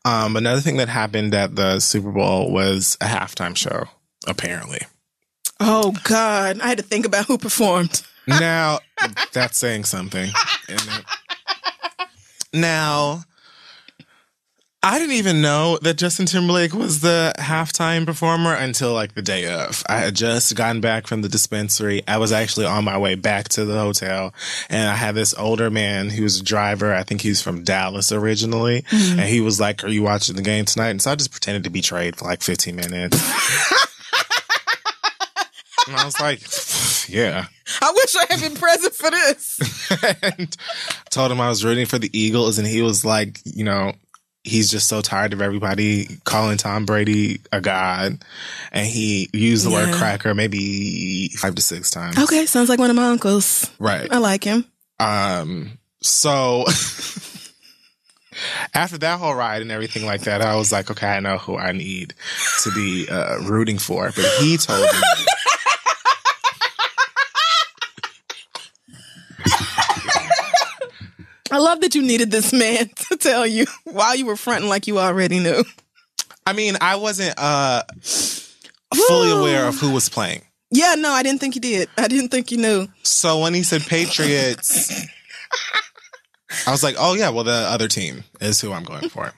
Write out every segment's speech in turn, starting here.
Another thing that happened at the Super Bowl was a halftime show, apparently. Oh, God. I had to think about who performed. Now, that's saying something, isn't it? Now, I didn't even know that Justin Timberlake was the halftime performer until like the day of. I had just gotten back from the dispensary. I was actually on my way back to the hotel, and I had this older man who was a driver. I think he's from Dallas originally. And he was like, "Are you watching the game tonight?" And so I just pretended to be Trade for like 15 minutes. And I was like, yeah. I wish I had been present for this. And told him I was rooting for the Eagles, and he was like, you know, he's just so tired of everybody calling Tom Brady a god. And he used the word cracker maybe 5 to 6 times. Okay, sounds like one of my uncles. Right. I like him. So after that whole ride and everything like that, I was like, okay, I know who I need to be rooting for. But he told me... I love that you needed this man to tell you while you were fronting like you already knew. I mean, I wasn't fully aware of who was playing. Yeah, no, I didn't think you did. I didn't think you knew. So when he said Patriots, I was like, oh, yeah, well, the other team is who I'm going for.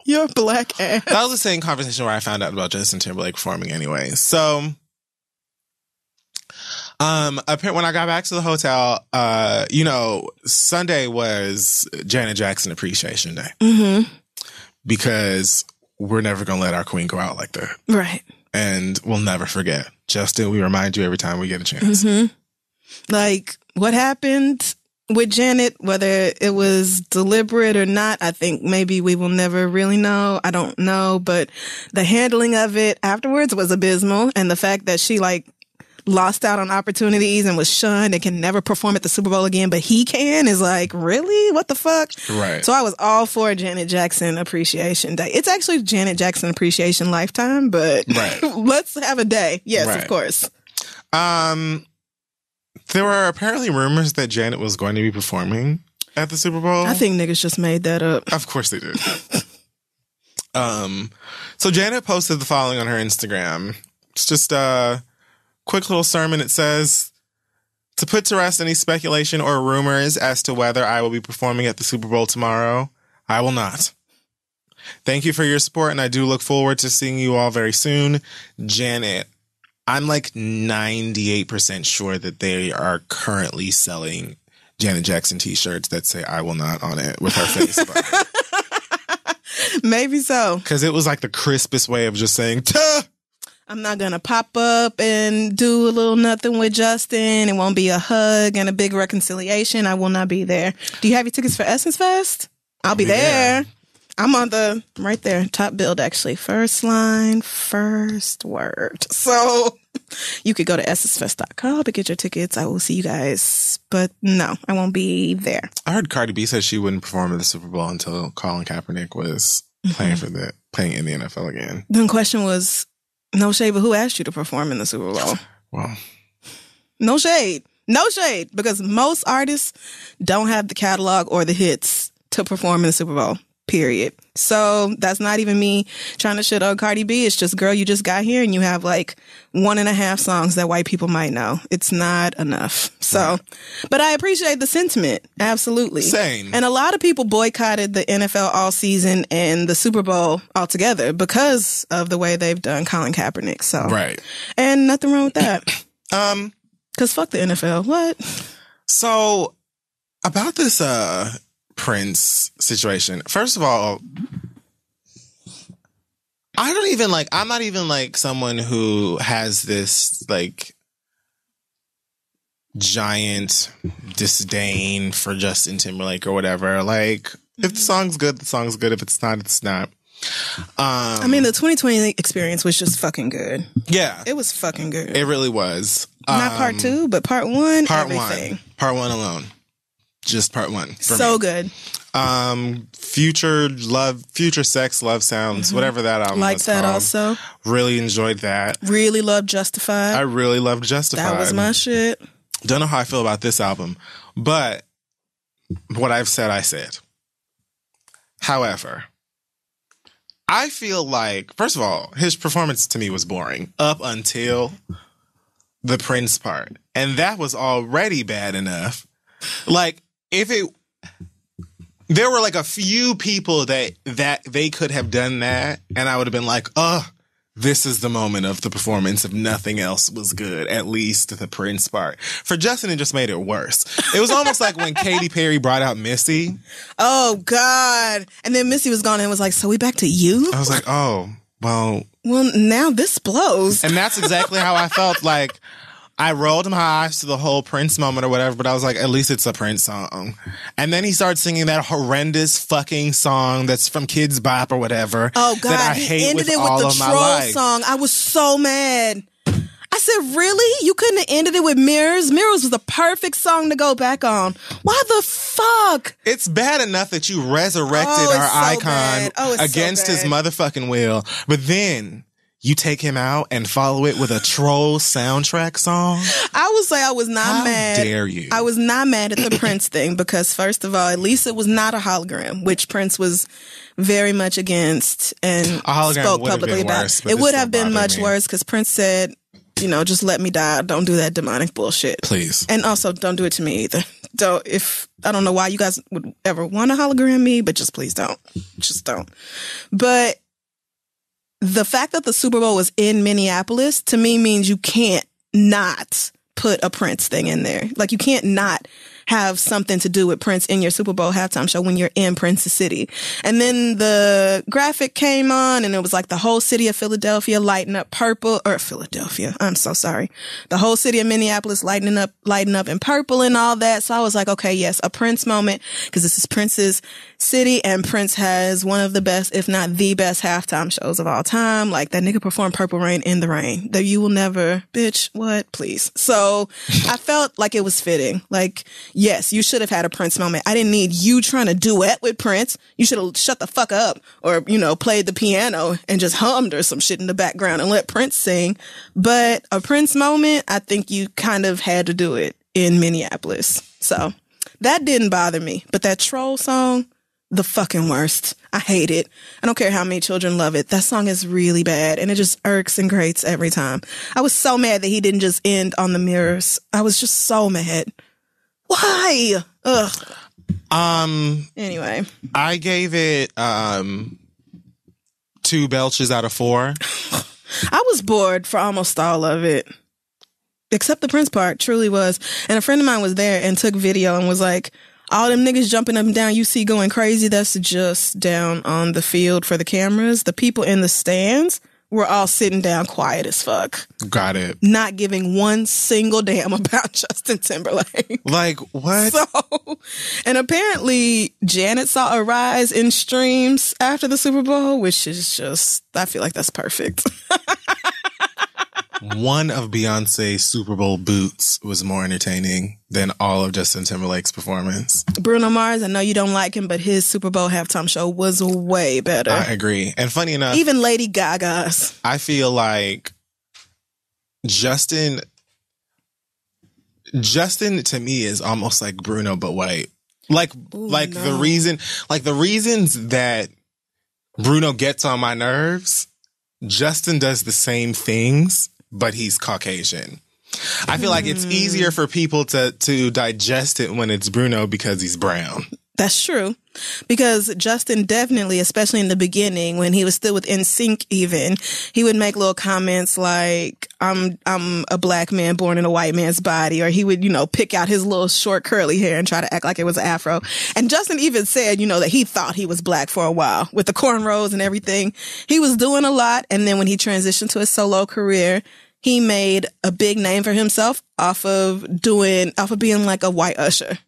You're a black ass. That was the same conversation where I found out about Justin Timberlake performing anyway. So... apparently when I got back to the hotel, you know, Sunday was Janet Jackson Appreciation Day. Mm-hmm. Because we're never going to let our queen go out like that. Right. And we'll never forget. Justin, we remind you every time we get a chance. Mm-hmm. Like, what happened with Janet, whether it was deliberate or not, I think maybe we will never really know. I don't know. But the handling of it afterwards was abysmal. And the fact that she, like, lost out on opportunities and was shunned and can never perform at the Super Bowl again, but he can, is like, really? What the fuck? Right. So I was all for Janet Jackson Appreciation Day. It's actually Janet Jackson Appreciation Lifetime, but let's have a day. Yes, of course. There were apparently rumors that Janet was going to be performing at the Super Bowl. I think niggas just made that up. Of course they did. So Janet posted the following on her Instagram. It's just quick little sermon. It says, to put to rest any speculation or rumors as to whether I will be performing at the Super Bowl tomorrow, I will not. Thank you for your support, and I do look forward to seeing you all very soon. Janet, I'm like 98% sure that they are currently selling Janet Jackson t-shirts that say I will not on it with her face on it. Maybe so. Because it was like the crispest way of just saying, tuh! I'm not going to pop up and do a little nothing with Justin. It won't be a hug and a big reconciliation. I will not be there. Do you have your tickets for Essence Fest? I'll be there. I'm on the, right there, top build, actually. First line, first word. So you could go to EssenceFest.com and get your tickets. I will see you guys. But no, I won't be there. I heard Cardi B said she wouldn't perform at the Super Bowl until Colin Kaepernick was playing in the NFL again. The question was, no shade, but who asked you to perform in the Super Bowl? Well, no shade. No shade. Because most artists don't have the catalog or the hits to perform in the Super Bowl. Period. So that's not even me trying to shit on Cardi B. It's just, girl, you just got here and you have like 1.5 songs that white people might know. It's not enough. So, but I appreciate the sentiment. Absolutely. Same. And a lot of people boycotted the NFL all season and the Super Bowl altogether because of the way they've done Colin Kaepernick. So, right. And nothing wrong with that. Cause fuck the NFL. What? So about this, Prince situation. First of all, I'm not even like someone who has this like giant disdain for Justin Timberlake or whatever. Like, if the song's good, the song's good. If it's not, it's not. I mean, the 2020 experience was just fucking good. Yeah. It was fucking good. It really was. Not part 2, but part 1. Part everything. 1. Part 1 alone. Just part 1. So good. Future Sex, Love Sounds, whatever that album like was that called. also. Really enjoyed that. Really loved Justified. I really loved Justified. That was my shit. Don't know how I feel about this album, but what I've said, I said. However, I feel like, first of all, his performance to me was boring up until the Prince part. And that was already bad enough. Like, there were like a few people that they could have done that, and I would have been like, oh, this is the moment of the performance if nothing else was good, at least the Prince part. For Justin, it just made it worse. It was almost like when Katy Perry brought out Missy. Oh, God. And then Missy was gone and was like, so we back to you? I was like, oh, well. Well, now this blows. And that's exactly how I felt. Like, I rolled my eyes to the whole Prince moment or whatever, but I was like, at least it's a Prince song. And then he started singing that horrendous fucking song that's from Kids Bop or whatever. Oh, God. That I hate ended with it all with of the my troll life. song. I was so mad. I said, really? You couldn't have ended it with Mirrors? Mirrors was the perfect song to go back on. Why the fuck? It's bad enough that you resurrected Oh, our it's so icon bad. Oh, it's so against his bad. motherfucking will, but then you take him out and follow it with a troll soundtrack song? I would say I was not How mad. dare you? I was not mad at the Prince thing because, first of all, at least it was not a hologram, which Prince was very much against and A hologram spoke would have publicly been about. worse, but It this would still have been bothered much me. worse because Prince said, just let me die. Don't do that demonic bullshit. Please. And also, don't do it to me either. I don't know why you guys would ever want to hologram me, but just please don't. Just don't. But the fact that the Super Bowl was in Minneapolis to me means you can't not put a Prince thing in there. Like, you can't not have something to do with Prince in your Super Bowl halftime show when you're in Prince's city. And then the graphic came on and it was like the whole city of Philadelphia lighting up purple, or Philadelphia. I'm so sorry. The whole city of Minneapolis lighting up in purple and all that. So I was like, okay, yes, a Prince moment, because this is Prince's city and Prince has one of the best, if not the best halftime shows of all time. Like, that nigga performed Purple Rain in the rain. That you will never, bitch, what? Please. So I felt like it was fitting. Like, yes, you should have had a Prince moment. I didn't need you trying to duet with Prince. You should have shut the fuck up or, played the piano and just hummed or some shit in the background and let Prince sing. But a Prince moment, I think you kind of had to do it in Minneapolis. So that didn't bother me. But that troll song, the fucking worst. I hate it. I don't care how many children love it. That song is really bad and it just irks and grates every time. I was so mad that he didn't just end on the Mirrors. I was just so mad. Why? Ugh. Anyway. I gave it 2 belches out of 4. I was bored for almost all of it. Except the Prince part, truly was. And a friend of mine was there and took video and was like, all them niggas jumping up and down you see going crazy, that's just down on the field for the cameras. The people in the stands were all sitting down quiet as fuck. Got it. Not giving one single damn about Justin Timberlake. Like, what? So, and apparently Janet saw a rise in streams after the Super Bowl, which is just, I feel like that's perfect. One of Beyonce's Super Bowl boots was more entertaining than all of Justin Timberlake's performance. Bruno Mars, I know you don't like him, but his Super Bowl halftime show was way better. I agree. And funny enough, Even Lady Gaga's. I feel like Justin to me is almost like Bruno but white. Like the reasons that Bruno gets on my nerves, Justin does the same things, but he's Caucasian. I feel like it's easier for people to digest it when it's Bruno because he's brown. That's true. Because Justin definitely, especially in the beginning, when he was still with NSYNC even, he would make little comments like, I'm a black man born in a white man's body, or he would, pick out his little short curly hair and try to act like it was afro. And Justin even said, that he thought he was black for a while with the cornrows and everything. He was doing a lot. And then when he transitioned to his solo career, he made a big name for himself off of being like a white Usher.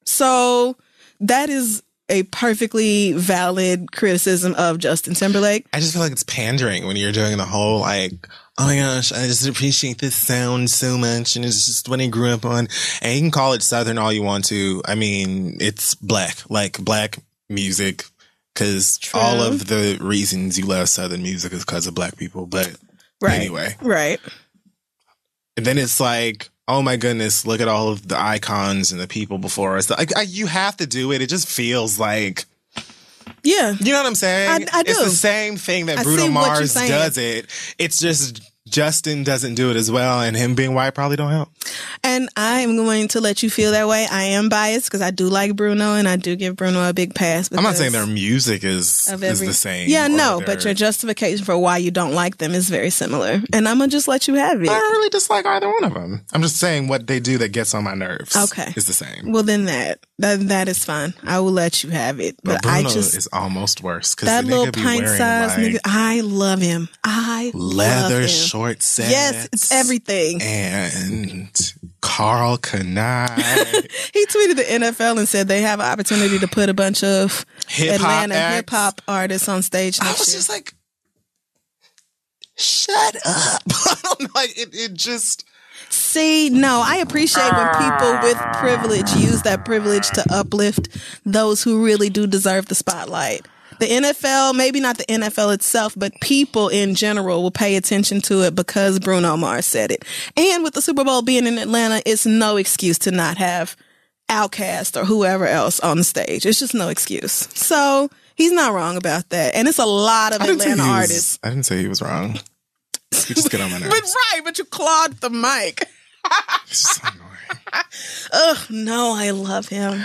So that is a perfectly valid criticism of Justin Timberlake. I just feel like it's pandering when you're doing the whole like, oh my gosh, I just appreciate this sound so much, and it's just what I grew up on. And you can call it Southern all you want to. I mean, it's black music, because all of the reasons you love Southern music is because of black people. But anyway. Right. And then it's like, oh my goodness, look at all of the icons and the people before us. Like, you have to do it. It just feels like Yeah. You know what I'm saying? I do. It's the same thing that I Bruno see what you're Mars saying. does it. It's just Justin doesn't do it as well, and him being white probably don't help. And I'm going to let you feel that way. I am biased because I do like Bruno, and I do give Bruno a big pass. I'm not saying their music is the same. Yeah, no, or but your justification for why you don't like them is very similar. And I'm going to just let you have it. I don't really dislike either one of them. I'm just saying what they do that gets on my nerves is the same. Well, then that is fine. I will let you have it. But Bruno is almost worse because that the little nigga be pint wearing size like nigga, I love him. leather love him. short sets. Yes, it's everything. And Carl Kanai. He tweeted the NFL and said they have an opportunity to put a bunch of Atlanta hip hop artists on stage next year. I was just like, shut up. I don't know. Like, it just. See, no, I appreciate when people with privilege use that privilege to uplift those who really do deserve the spotlight. The NFL, maybe not the NFL itself, but people in general will pay attention to it because Bruno Mars said it. And with the Super Bowl being in Atlanta, it's no excuse to not have Outkast or whoever else on the stage. It's just no excuse. So he's not wrong about that. And it's a lot of Atlanta artists. I didn't say he was wrong. You just get on my nerves. But you clawed the mic. It's so annoying. Ugh, no, I love him.